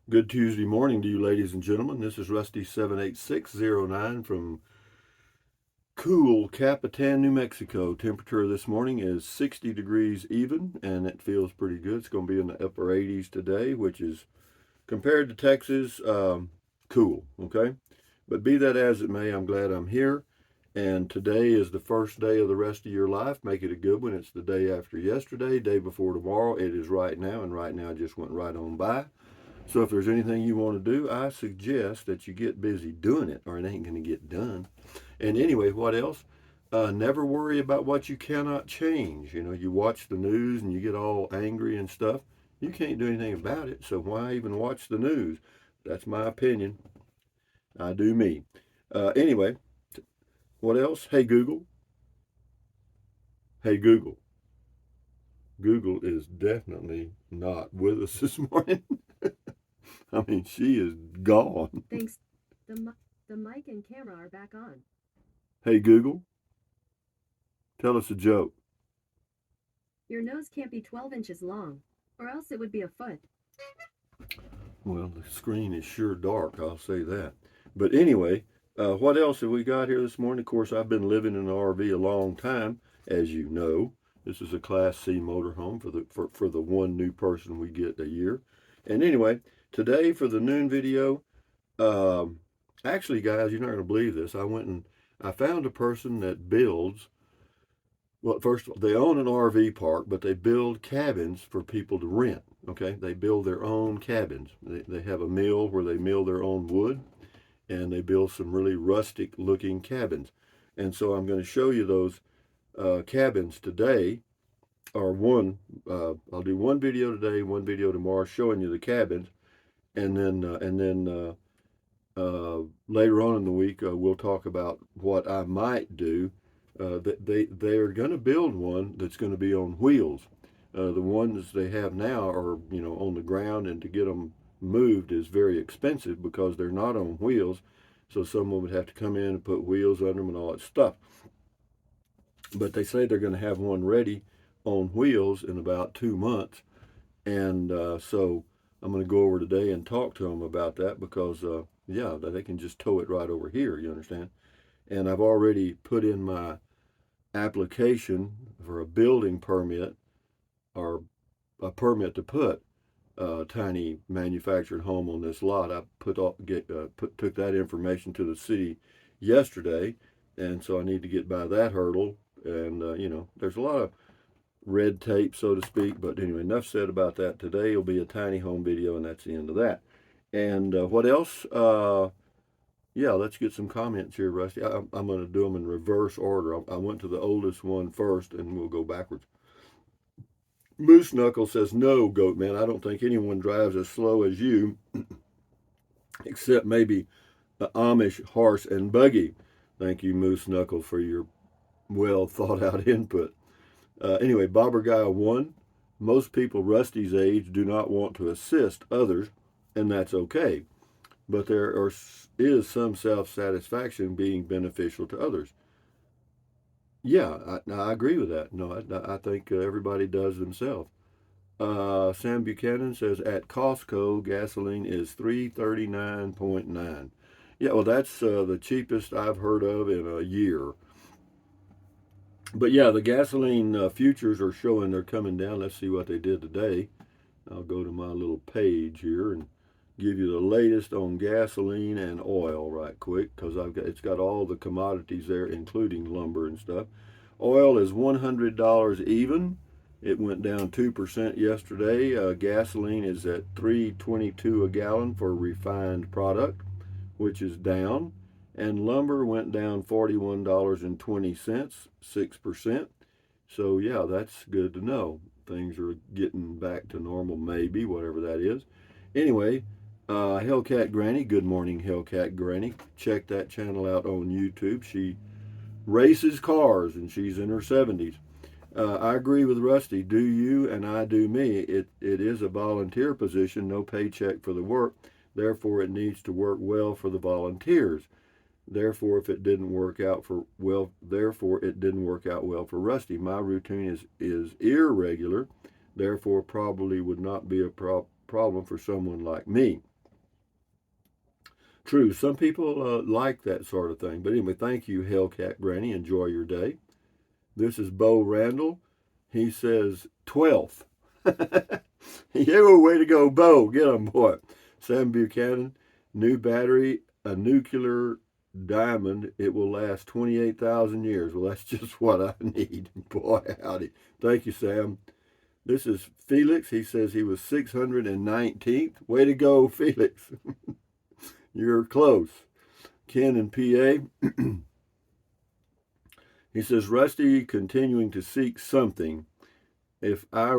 Good Tuesday morning to you, ladies and gentlemen. This is Rusty 78609 from cool Capitan, New Mexico. Temperature this morning is 60 degrees even, and it feels pretty good. It's going to be in the upper 80s today, which is, compared to Texas, cool, okay? But be that as it may, I'm glad I'm here. And today is the first day of the rest of your life. Make it a good one. It's the day after yesterday, day before tomorrow. It is right now, and right now just went right on by. So if there's anything you want to do, I suggest that you get busy doing it, or it ain't going to get done. And anyway, what else? Never worry about what you cannot change. You know, you watch the news and you get all angry and stuff. You can't do anything about it, so why even watch the news? That's my opinion. I do me. Anyway, what else? Hey Google. Hey Google. Google is definitely not with us this morning. I mean, she is gone. Thanks. The mic and camera are back on. Hey Google, tell us a joke. Your nose can't be 12 inches long, or else it would be a foot. Well, the screen is sure dark, I'll say that. But anyway, what else have we got here this morning? Of course, I've been living in an RV a long time, as you know. This is a Class C motorhome for the one new person we get a year. And anyway, today for the noon video, actually, guys, you're not going to believe this. I found a person that builds. Well, first of all, they own an RV park, but they build cabins for people to rent. Okay, they build their own cabins. They have a mill where they mill their own wood, and they build some really rustic looking cabins. And so I'm going to show you those cabins today, or I'll do one video today, one video tomorrow, showing you the cabins, and then later on in the week we'll talk about what I might do. They are going to build one that's going to be on wheels. The ones they have now are on the ground, and to get them moved is very expensive because they're not on wheels. So someone would have to come in and put wheels under them and all that stuff. But they say they're going to have one ready on wheels in about 2 months, and so I'm going to go over today and talk to them about that because yeah, they can just tow it right over here. You understand? And I've already put in my application for a building permit, or a permit to put a tiny manufactured home on this lot. I took that information to the city yesterday, and so I need to get by that hurdle. And there's a lot of red tape, so to speak. But anyway, enough said about that. Today will be a tiny home video, and that's the end of that. And what else? Yeah, let's get some comments here, Rusty. I'm going to do them in reverse order. I went to the oldest one first, and we'll go backwards. Moose Knuckle says, no, Goat Man, I don't think anyone drives as slow as you, except maybe the Amish horse and buggy. Thank you, Moose Knuckle, for your well thought out input. Anyway, Bobber Guy 1, most people Rusty's age do not want to assist others, and that's okay. But is some self satisfaction being beneficial to others. Yeah, I agree with that. No, I think everybody does themselves. Sam Buchanan says at Costco, gasoline is $3.39.9. Yeah, well, that's the cheapest I've heard of in a year. But yeah, the gasoline futures are showing they're coming down. Let's see what they did today. I'll go to my little page here and give you the latest on gasoline and oil right quick, because it's got all the commodities there, including lumber and stuff. Oil is $100 even. It went down 2% yesterday. Gasoline is at $3.22 a gallon for refined product, which is down. And lumber went down $41.20, 6%. So yeah, that's good to know. Things are getting back to normal, maybe, whatever that is. Anyway, Hellcat Granny, good morning, Hellcat Granny. Check that channel out on YouTube. She races cars, and she's in her 70s. I agree with Rusty. Do you and I do me. It is a volunteer position, no paycheck for the work. Therefore, it needs to work well for the volunteers. Therefore, if it didn't work out therefore it didn't work out well for Rusty. My routine is irregular. Therefore, probably would not be a problem for someone like me. True, some people like that sort of thing. But anyway, thank you, Hellcat Granny. Enjoy your day. This is Bo Randall. He says 12th. Yeah, way to go, Bo. Get on boy. Sam Buchanan, new battery, a nuclear diamond. It will last 28,000 years. Well, that's just what I need. Boy, howdy. Thank you, Sam. This is Felix. He says he was 619th. Way to go, Felix. You're close. Ken in PA. He says, Rusty, continuing to seek something. If I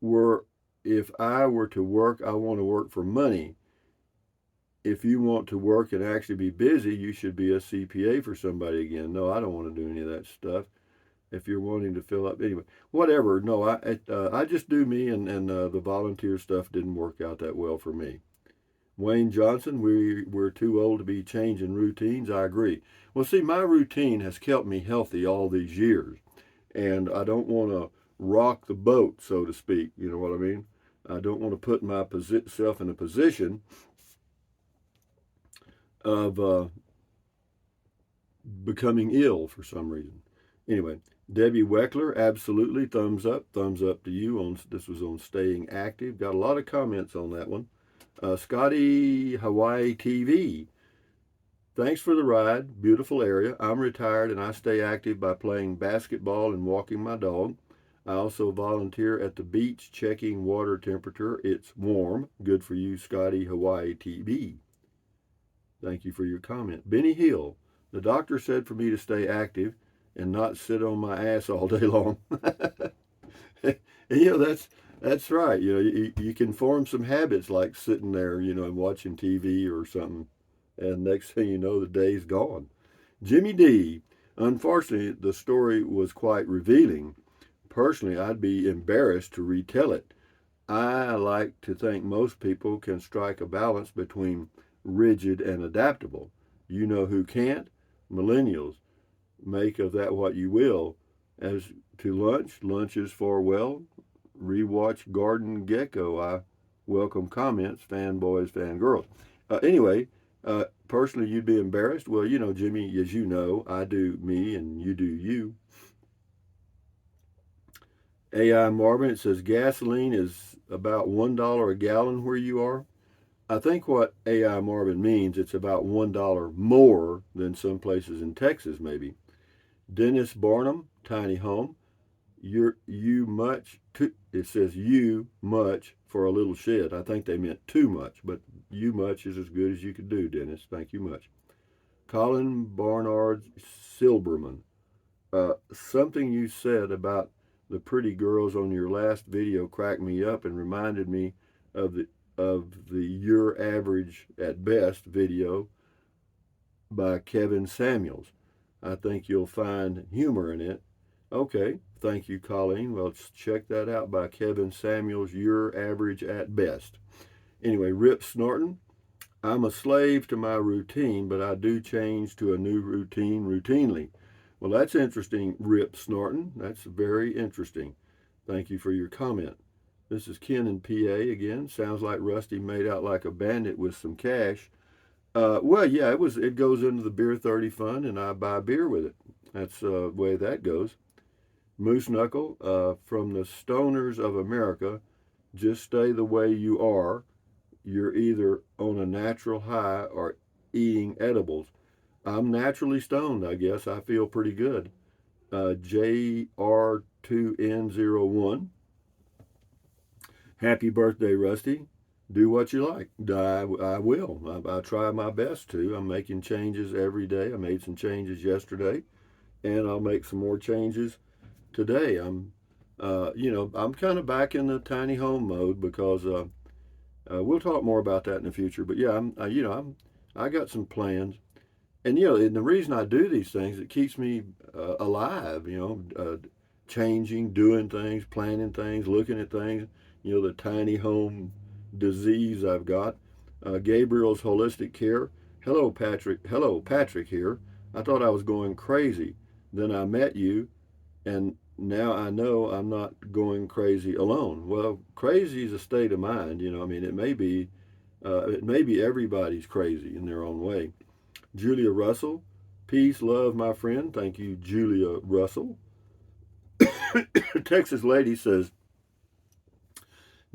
were to work, I want to work for money. If you want to work and actually be busy, you should be a CPA for somebody again. No, I don't want to do any of that stuff. If you're wanting to fill up, anyway, whatever. No, I just do me, and the volunteer stuff didn't work out that well for me. Wayne Johnson, we're too old to be changing routines. I agree. Well, see, my routine has kept me healthy all these years, and I don't want to rock the boat, so to speak. You know what I mean? I don't want to put myself in a position of becoming ill for some reason. Anyway, Debbie Weckler, absolutely, thumbs up to you. This was on staying active. Got a lot of comments on that one. Scotty Hawaii TV. Thanks for the ride. Beautiful area. I'm retired and I stay active by playing basketball and walking my dog. I also volunteer at the beach checking water temperature. It's warm. Good for you, Scotty Hawaii TV. Thank you for your comment. Benny Hill. The doctor said for me to stay active and not sit on my ass all day long. And, that's right. You can form some habits like sitting there, and watching TV or something. And next thing you know, the day's gone. Jimmy D. Unfortunately, the story was quite revealing. Personally, I'd be embarrassed to retell it. I like to think most people can strike a balance between rigid and adaptable. You know who can't? Millennials. Make of that what you will. As to lunch is for, well, rewatch Garden Gecko. I welcome comments, fanboys, fangirls. Anyway, personally, you'd be embarrassed. Well, Jimmy, as you know, I do me and you do you. AI Marvin, it says gasoline is about $1 a gallon where you are. I think what AI Marvin means, it's about $1 more than some places in Texas, maybe. Dennis Barnum, tiny home. It says you much for a little shed. I think they meant too much, but you much is as good as you could do, Dennis. Thank you much. Colin Barnard Silberman. Something you said about the pretty girls on your last video cracked me up and reminded me of the Your Average at Best video by Kevin Samuels. I think you'll find humor in it. Okay, thank you, Colleen. Well, check that out by Kevin Samuels, Your Average at Best. Anyway, Rip Snorton. I'm a slave to my routine, but I do change to a new routine routinely. Well, that's interesting, Rip Snorton. That's very interesting. Thank you for your comment. This is Ken in PA again. Sounds like Rusty made out like a bandit with some cash. Well, yeah, it goes into the Beer 30 fund, and I buy beer with it. That's the way that goes. Moose Knuckle, from the Stoners of America, just stay the way you are. You're either on a natural high or eating edibles. I'm naturally stoned, I guess. I feel pretty good. JR2N01. Happy birthday, Rusty. Do what you like. I will. I try my best to. I'm making changes every day. I made some changes yesterday, and I'll make some more changes today. I'm kind of back in the tiny home mode because we'll talk more about that in the future. But yeah, I got some plans, and and the reason I do these things, it keeps me alive. Changing, doing things, planning things, looking at things. The tiny home disease I've got. Gabriel's Holistic Care. Hello, Patrick. Hello, Patrick here. I thought I was going crazy. Then I met you, and now I know I'm not going crazy alone. Well, crazy is a state of mind. It may be It may be everybody's crazy in their own way. Julia Russell, peace, love, my friend. Thank you, Julia Russell. Texas Lady says,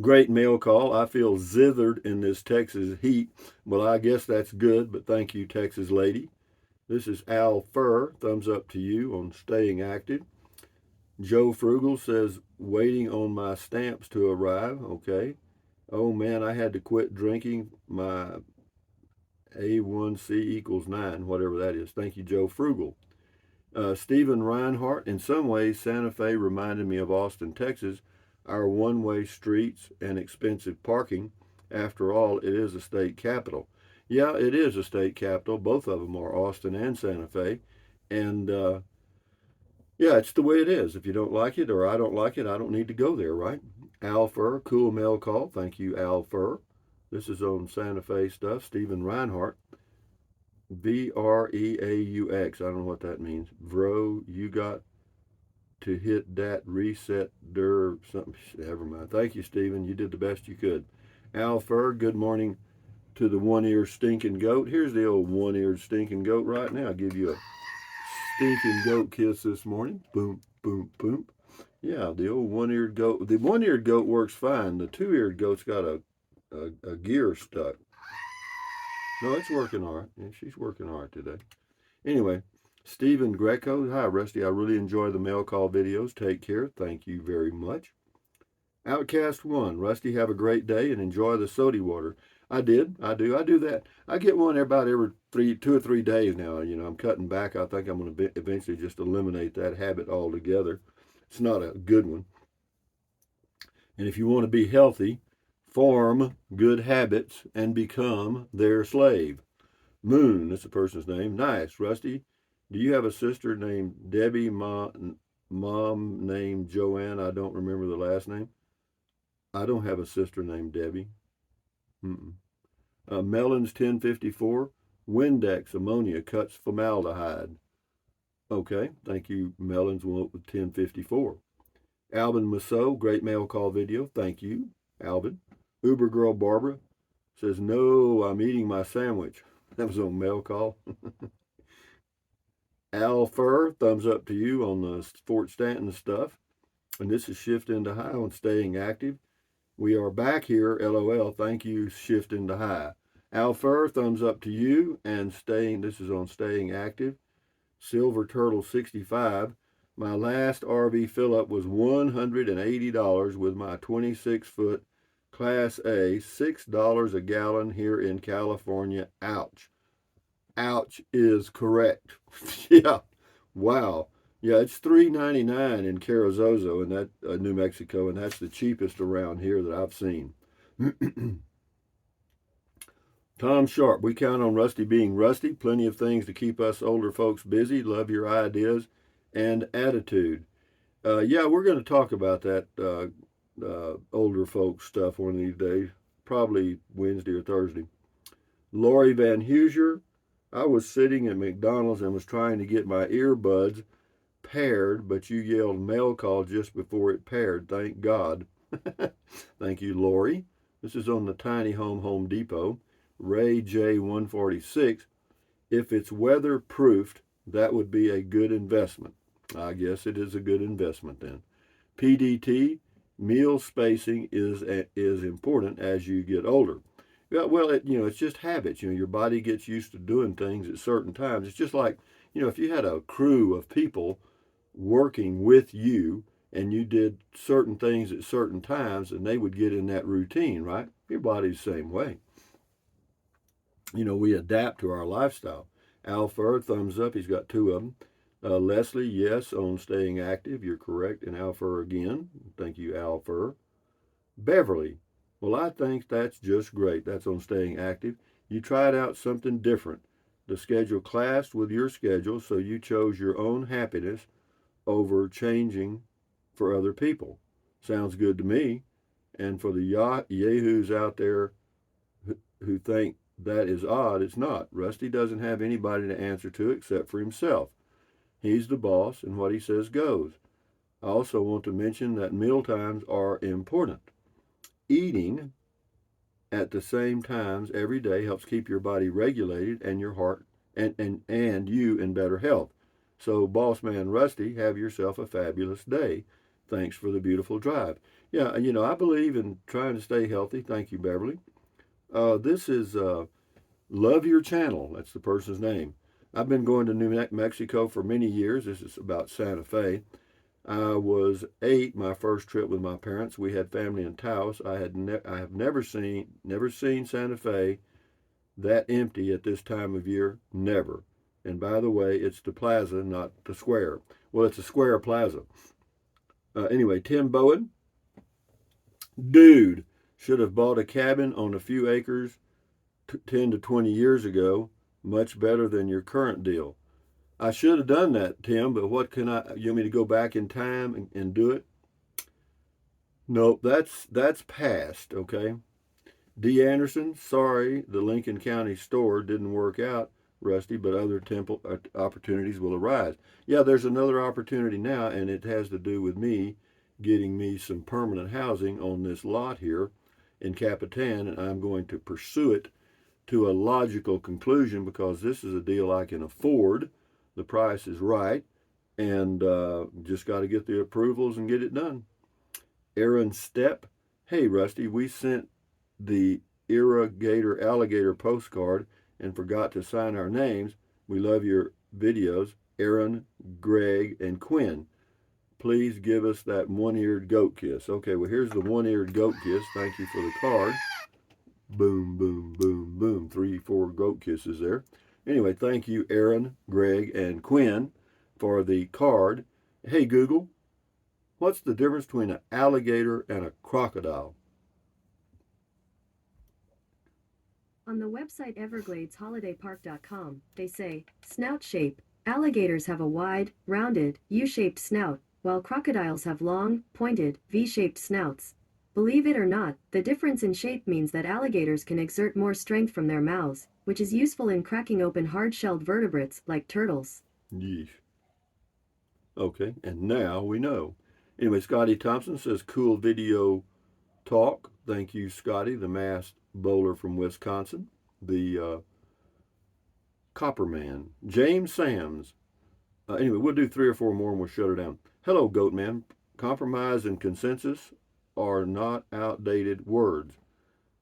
great mail call. I feel zithered in this Texas heat. Well, I guess that's good, but thank you, Texas Lady. This is Al Furr. Thumbs up to you on staying active. Joe Frugal says, waiting on my stamps to arrive. Okay. Oh man, I had to quit drinking. My A1C equals 9, whatever that is. Thank you, Joe Frugal. Stephen Reinhardt, in some ways, Santa Fe reminded me of Austin, Texas. Our one-way streets and expensive parking. After all, it is a state capital. Yeah, it is a state capital. Both of them are, Austin and Santa Fe. And yeah, it's the way it is. If you don't like it or I don't like it, I don't need to go there, right? Al Fur, cool mail call. Thank you, Al Fur. This is on Santa Fe stuff. Stephen Reinhardt. Vreaux. I don't know what that means. Bro, you got to hit that reset der something. Never mind. Thank you, Stephen. You did the best you could. Al Fur, good morning to the one-eared stinking goat. Here's the old one-eared stinking goat right now. I'll give you a stinking goat kiss this morning. Boom, boom, boom. Yeah, the old one-eared goat. The one-eared goat works fine. The two-eared goat's got a gear stuck. No, it's working all right. Yeah, she's working all right today. Anyway, Stephen Greco. Hi, Rusty. I really enjoy the mail call videos. Take care. Thank you very much. Outcast 1. Rusty, have a great day and enjoy the soda water. I do. I do that. I get one about every 2 or 3 days now. You know, I'm cutting back. I think I'm going to eventually just eliminate that habit altogether. It's not a good one. And if you want to be healthy, form good habits and become their slave. Moon, that's the person's name. Nice. Rusty, do you have a sister named Debbie, mom named Joanne? I don't remember the last name. I don't have a sister named Debbie. Melons 1054. Windex ammonia cuts formaldehyde. Okay, thank you, Melons 1054. Alvin Masso, great mail call video. Thank you, Alvin. Uber Girl Barbara says, no, I'm eating my sandwich. That was on mail call. Al Fur, thumbs up to you on the Fort Stanton stuff. And this is Shift into High on Staying Active. We are back here, LOL. Thank you, Shift into High. Al Fur, thumbs up to you. And this is on Staying Active. Silver Turtle 65. My last RV fill-up was $180 with my 26-foot Class A, $6 a gallon here in California. Ouch. Ouch is correct. Yeah. Wow. Yeah, it's $3.99 in Carrizozo in that New Mexico, and that's the cheapest around here that I've seen. Tom Sharp, we count on Rusty being Rusty. Plenty of things to keep us older folks busy. Love your ideas and attitude. Yeah, we're going to talk about that older folks stuff one of these days, probably Wednesday or Thursday. Lori Van Huser, I was sitting at McDonald's and was trying to get my earbuds paired, but you yelled mail call just before it paired. Thank God. Thank you, Lori. This is on the Tiny Home Depot. Ray J 146. If it's weatherproofed, that would be a good investment. I guess it is a good investment then. PDT, meal spacing is important as you get older. Yeah, well, it's just habits. Your body gets used to doing things at certain times. It's just like, if you had a crew of people working with you and you did certain things at certain times, and they would get in that routine, right? Your body's the same way. We adapt to our lifestyle. Al Fur, thumbs up. He's got 2 of them. Leslie, yes, on staying active. You're correct. And Al Fur again. Thank you, Al Fur. Beverly, well, I think that's just great. That's on staying active. You tried out something different. The schedule clashed with your schedule, so you chose your own happiness over changing for other people. Sounds good to me. And for the yahoos out there who think that is odd, it's not. Rusty doesn't have anybody to answer to except for himself. He's the boss, and what he says goes. I also want to mention that meal times are important. Eating at the same times every day helps keep your body regulated and your heart and you in better health. So, boss man Rusty, have yourself a fabulous day. Thanks for the beautiful drive. Yeah, I believe in trying to stay healthy. Thank you, Beverly. This is Love Your Channel. That's the person's name. I've been going to New Mexico for many years. This is about Santa Fe. I was 8, my first trip with my parents. We had family in Taos. I have never seen Santa Fe that empty at this time of year. Never. And by the way, it's the plaza, not the square. Well, it's a square plaza. Anyway, Tim Bowen, dude, should have bought a cabin on a few acres 10 to 20 years ago. Much better than your current deal. I should have done that, Tim, but what can you want me to go back in time and do it? Nope, that's past, okay? D. Anderson, sorry, the Lincoln County store didn't work out, Rusty, but other opportunities will arise. Yeah, there's another opportunity now, and it has to do with me getting me some permanent housing on this lot here in Capitan, and I'm going to pursue it to a logical conclusion because this is a deal I can afford. The price is right, and just got to get the approvals and get it done. Aaron Stepp, hey Rusty, we sent the irrigator alligator postcard and forgot to sign our names. We love your videos. Aaron, Greg, and Quinn. Please give us that one-eared goat kiss. Okay, well here's the one-eared goat kiss. Thank you for the card. Boom, boom, boom, boom. 3, 4 goat kisses there. Anyway, thank you, Aaron, Greg, and Quinn for the card. Hey, Google, what's the difference between an alligator and a crocodile? On the website evergladesholidaypark.com, they say, snout shape. Alligators have a wide, rounded, U-shaped snout, while crocodiles have long, pointed, V-shaped snouts. Believe it or not, the difference in shape means that alligators can exert more strength from their mouths, which is useful in cracking open hard-shelled vertebrates like turtles. Yeesh. Okay, and now we know. Anyway, Scotty Thompson says, cool video talk. Thank you, Scotty, the masked bowler from Wisconsin, the Copper Man. James Sams. Anyway, we'll do 3 or 4 more and we'll shut her down. Hello, Goat Man. Compromise and consensus are not outdated words.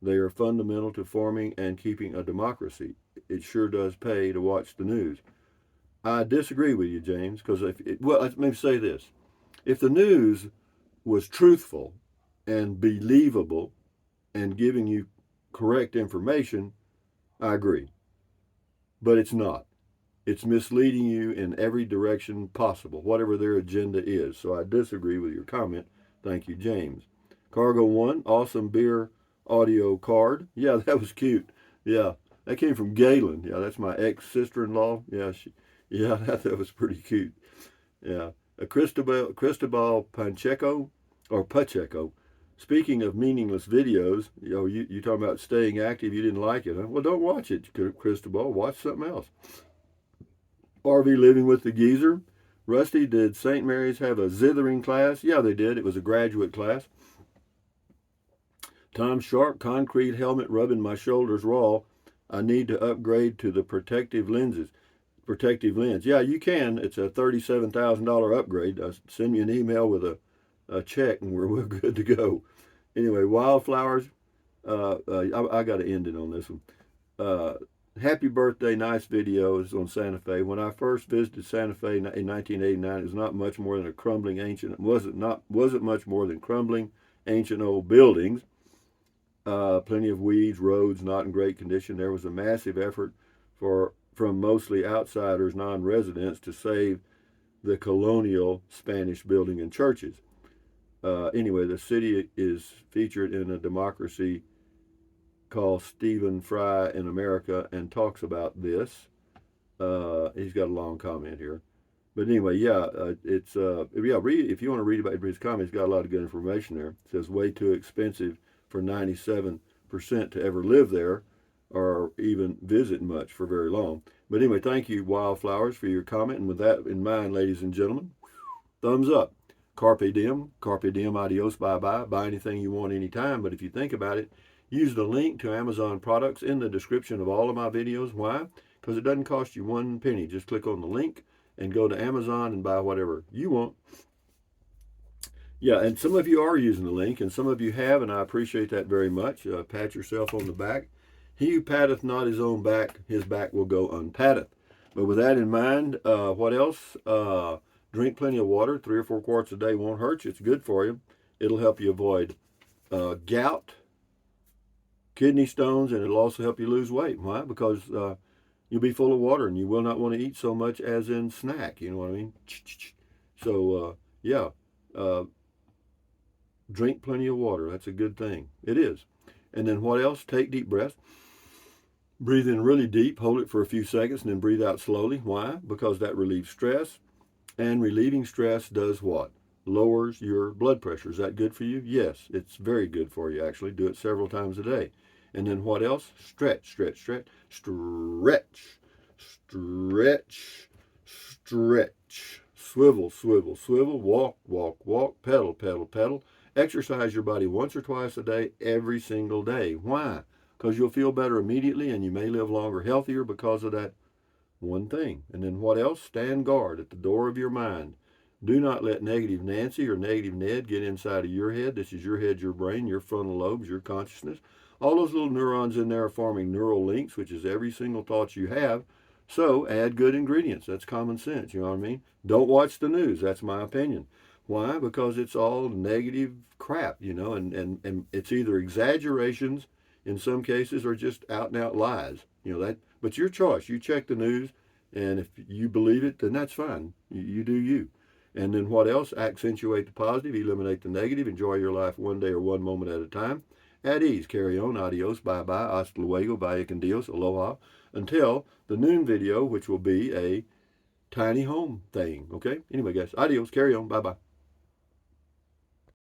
They are fundamental to forming and keeping a democracy. It sure does pay to watch the news. I disagree with you, James, because let me say this. If the news was truthful and believable and giving you correct information, I agree. But it's not. It's misleading you in every direction possible, whatever their agenda is. So I disagree with your comment. Thank you, James. Cargo One, awesome beer audio card. Yeah, that was cute. Yeah, that came from Galen. Yeah, that's my ex-sister-in-law. Yeah, that was pretty cute. Yeah. Cristobal Pacheco. Speaking of meaningless videos, you talking about staying active, you didn't like it, huh? Well, don't watch it, Cristobal. Watch something else. RV Living with the Geezer. Rusty, did St. Mary's have a zithering class? Yeah, they did. It was a graduate class. Tom Sharp, concrete helmet rubbing my shoulders raw. I need to upgrade to the protective lens. Yeah, you can. It's a $37,000 upgrade. Send me an email with a check and we're good to go. Anyway, Wildflowers. I got to end it on this one. Happy birthday, nice videos on Santa Fe. When I first visited Santa Fe in 1989, it was not much more than a crumbling ancient. Wasn't much more than crumbling ancient old buildings. Plenty of weeds, roads not in great condition. There was a massive effort from mostly outsiders, non-residents, to save the colonial Spanish building and churches. Anyway, the city is featured in a democracy called Stephen Fry in America and talks about this. He's got a long comment here. But anyway, read if you want to read about his comment, he's got a lot of good information there. It says way too expensive for 97% to ever live there or even visit much for very long. But anyway, thank you, Wildflowers, for your comment. And with that in mind, ladies and gentlemen, thumbs up. Carpe diem, adios, bye-bye. Buy anything you want anytime. But if you think about it, use the link to Amazon products in the description of all of my videos. Why? Because it doesn't cost you one penny. Just click on the link and go to Amazon and buy whatever you want. Yeah, and some of you are using the link, and some of you have, and I appreciate that very much. Pat yourself on the back. He who patteth not his own back, his back will go unpatteth. But with that in mind, what else? Drink plenty of water. 3 or 4 quarts a day won't hurt you. It's good for you. It'll help you avoid gout, kidney stones, and it'll also help you lose weight. Why? Because you'll be full of water, and you will not want to eat so much as in snack. You know what I mean? So, yeah. Drink plenty of water. That's a good thing. It is. And then what else? Take deep breaths. Breathe in really deep, hold it for a few seconds, and then breathe out slowly. Why? Because that relieves stress. And relieving stress does what? Lowers your blood pressure. Is that good for you? Yes, it's very good for you, actually. Do it several times a day. And then what else? Stretch, stretch, stretch, stretch, stretch, stretch. Swivel, swivel, swivel. Walk, walk, walk. Pedal, pedal, pedal. Exercise your body once or twice a day, every single day. Why? Because you'll feel better immediately, and you may live longer, healthier because of that one thing. And then what else? Stand guard at the door of your mind. Do not let negative Nancy or negative Ned get inside of your head. This is your head, your brain, your frontal lobes, your consciousness. All those little neurons in there are forming neural links, which is every single thought you have. So add good ingredients. That's common sense. You know what I mean? Don't watch the news. That's my opinion. Why? Because it's all negative crap, you know, and it's either exaggerations in some cases or just out and out lies. You know that, but your choice. You check the news, and if you believe it, then that's fine. You do you. And then what else? Accentuate the positive, eliminate the negative, enjoy your life one day or one moment at a time. At ease, carry on, adios, bye-bye, hasta luego, vaya con Dios, aloha, until the noon video, which will be a tiny home thing, okay? Anyway, guys, adios, carry on, bye-bye.